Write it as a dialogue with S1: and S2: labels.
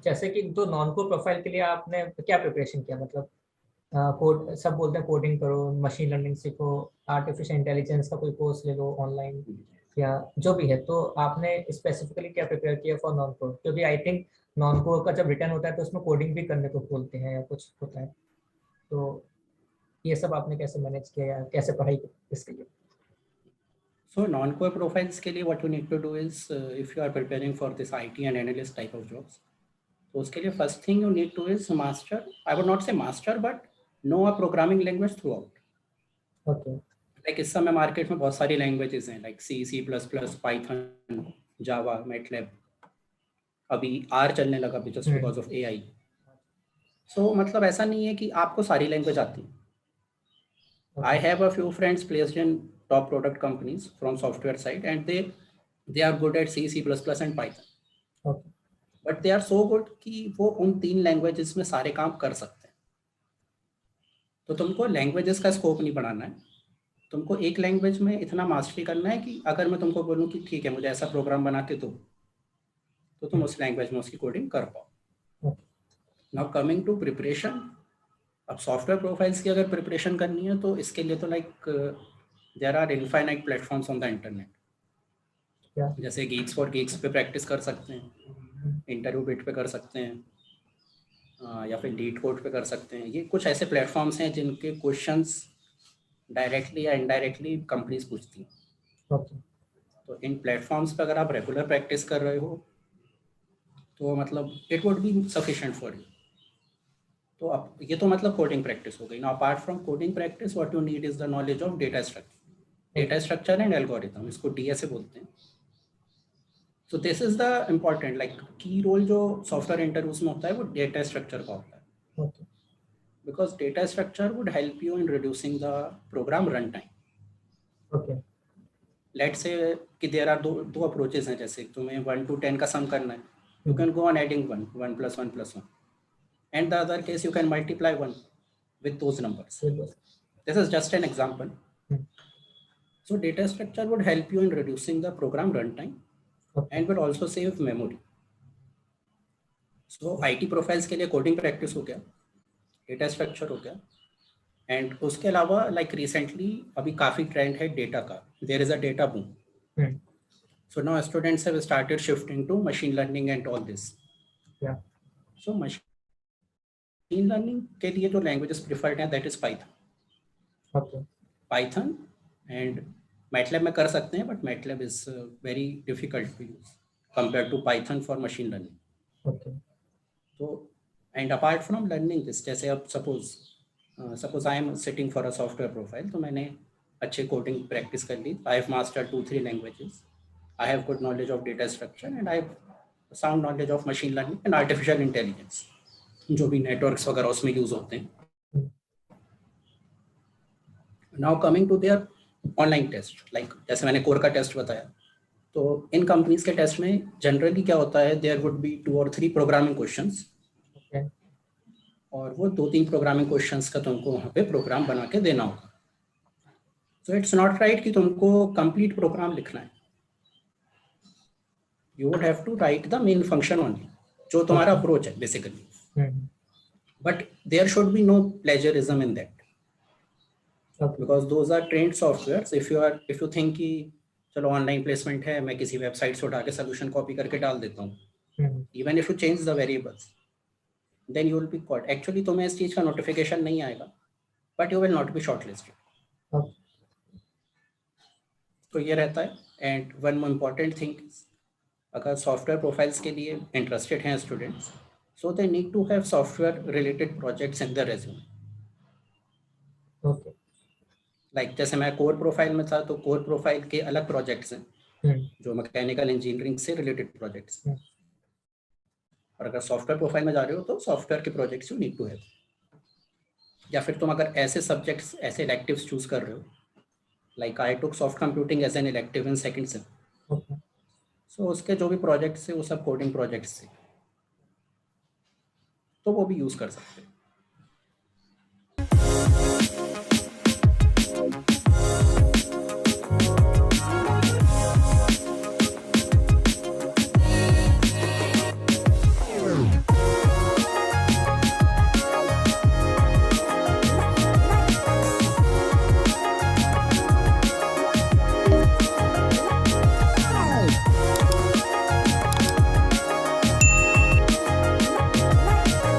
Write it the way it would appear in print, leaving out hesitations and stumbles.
S1: जैसे कि तो नॉन कोर प्रोफाइल के लिए आपने क्या प्रिपरेशन किया, मतलब कोड सब बोलते हैं कोडिंग करो, मशीन लर्निंग सीखो, आर्टिफिशियल इंटेलिजेंस का कोई कोर्स ले लो ऑनलाइन या जो भी है, तो आपने स्पेसिफिकली क्या प्रिपेयर किया फॉर नॉन कोर? क्योंकि आई थिंक नॉन कोर का जब रिटर्न होता है तो उसमें कोडिंग भी करने को बोलते हैं या कुछ होता है, तो ये सब आपने कैसे मैनेज किया या कैसे पढ़ाई की इसके लिए?
S2: So non-core profiles के लिए what you need to do is if you are preparing for this IT and analyst type of jobs, तो उसके लिए first thing you need to is master, I would not say master but know a programming language throughout.
S1: Okay
S2: Like इस समय market में बहुत सारी languages हैं like C, C++, Python, Java, MATLAB, अभी R चलने लगा भी just because of AI. So मतलब ऐसा नहीं है कि आपको सारी लैंग्वेज आती है. I have a few friends placed in top product companies from software side and they are good at C, C++ and Python.
S1: Okay
S2: But they are so good कि वो उन 3 लैंग्वेजेस में सारे काम कर सकते हैं. तो तुमको लैंग्वेजेस का स्कोप नहीं बढ़ाना है, तुमको एक लैंग्वेज में इतना मास्टरी करना है कि अगर मैं तुमको बोलूँ कि ठीक है मुझे ऐसा प्रोग्राम बना के दो, तो तुम उस लैंग्वेज में उसकी कोडिंग कर पाओ. नाउ कमिंग टू प्रिपरेशन, अब सॉफ्टवेयर प्रोफाइल्स की अगर प्रिपरेशन करनी है तो इसके लिए तो like there are infinite platforms on the internet. जैसे गीक्स फॉर गीक्स पे प्रैक्टिस कर सकते हैं, इंटरव्यू बिट पे कर सकते हैं, या फिर लीड कोड पे कर सकते हैं. ये कुछ ऐसे प्लेटफॉर्म्स हैं जिनके क्वेश्चंस डायरेक्टली या इनडायरेक्टली कंपनीज पूछती हैं. तो इन प्लेटफॉर्म्स पे अगर आप रेगुलर प्रैक्टिस कर रहे हो तो मतलब it would be sufficient for you. तो अब ये तो मतलब कोडिंग प्रैक्टिस हो गई ना. Apart from coding practice what you need is the knowledge of data structure and algorithm, इसको डीएसए बोलते हैं. So this is the important like key role जो सॉफ्टवेयर इंटरव्यूज में होता है वो डेटा स्ट्रक्चर का होता है. Because data structure would help you in reducing the program runtime.
S1: Okay
S2: Let's say कि there are दो approaches हैं. जैसे तुम्हें 1 to 10 का sum करना है, you can go on adding 1 plus 1 plus 1, and the other case you can multiply 1 with those numbers. This is just an example. So data structure would help you in reducing the program runtime and will also save memory. So IT profiles के लिए coding practice हो गया, data structure हो गया, and उसके अलावा like recently अभी काफ़ी ट्रेंड है डेटा का. There is a data boom. So now students have started shifting to machine learning and all this. So machine learning के लिए जो लैंग्वेजेस प्रिफर्ड हैं that is Python. Python and MATLAB में कर सकते हैं but MATLAB is very difficult to use compare to Python for machine learning. तो and apart from learning this, जैसे अब suppose I am sitting for a software profile, तो मैंने अच्छे कोडिंग प्रैक्टिस कर ली. I have mastered 2-3 languages, I have good knowledge of data structure and I have sound knowledge of machine learning and artificial intelligence, जो भी networks वगैरह उसमें use होते हैं. Now coming to their online test, like जैसे मैंने core का test बताया, तो इन कंपनीज के टेस्ट में जनरली क्या होता है, there would be 2 or 3 programming questions, और वो 2-3 प्रोग्रामिंग क्वेश्चंस का तुमको वहाँ पे प्रोग्राम बना के देना होगा. सो इट्स नॉट राइट कि तुमको कंप्लीट प्रोग्राम लिखना है. You would have to write the main function only, जो तुम्हारा अप्रोच है basically. But there should be no plagiarism in that, because those are trained softwares. If you think कि चलो online placement है, मैं किसी वेबसाइट से उठा के सोल्यूशन कॉपी करके डाल देता हूँ, even if you change the variables, then you will be caught. Actually तुम्हें इस चीज का नोटिफिकेशन नहीं आएगा, but you will not be shortlisted. तो ये रहता है. And one more important thing, अगर सॉफ्टवेयर प्रोफाइल्स के लिए इंटरेस्टेड हैं students, so they need to have software related projects in the resume. Like जैसे मैं कोर प्रोफाइल में था, तो कोर प्रोफाइल के अलग प्रोजेक्ट्स हैं जो मैकेनिकल इंजीनियरिंग से रिलेटेड प्रोजेक्ट्स. और अगर सॉफ्टवेयर प्रोफाइल में जा रहे हो तो सॉफ्टवेयर के projects you need to have. या फिर तुम अगर ऐसे सब्जेक्ट्स, ऐसे इलेक्टिव्स चूज कर रहे हो, like I took soft computing as an elective in second sem, so उसके जो भी प्रोजेक्ट्स है वो सब कोडिंग प्रोजेक्ट्स थे, तो वो भी यूज कर सकते हैं.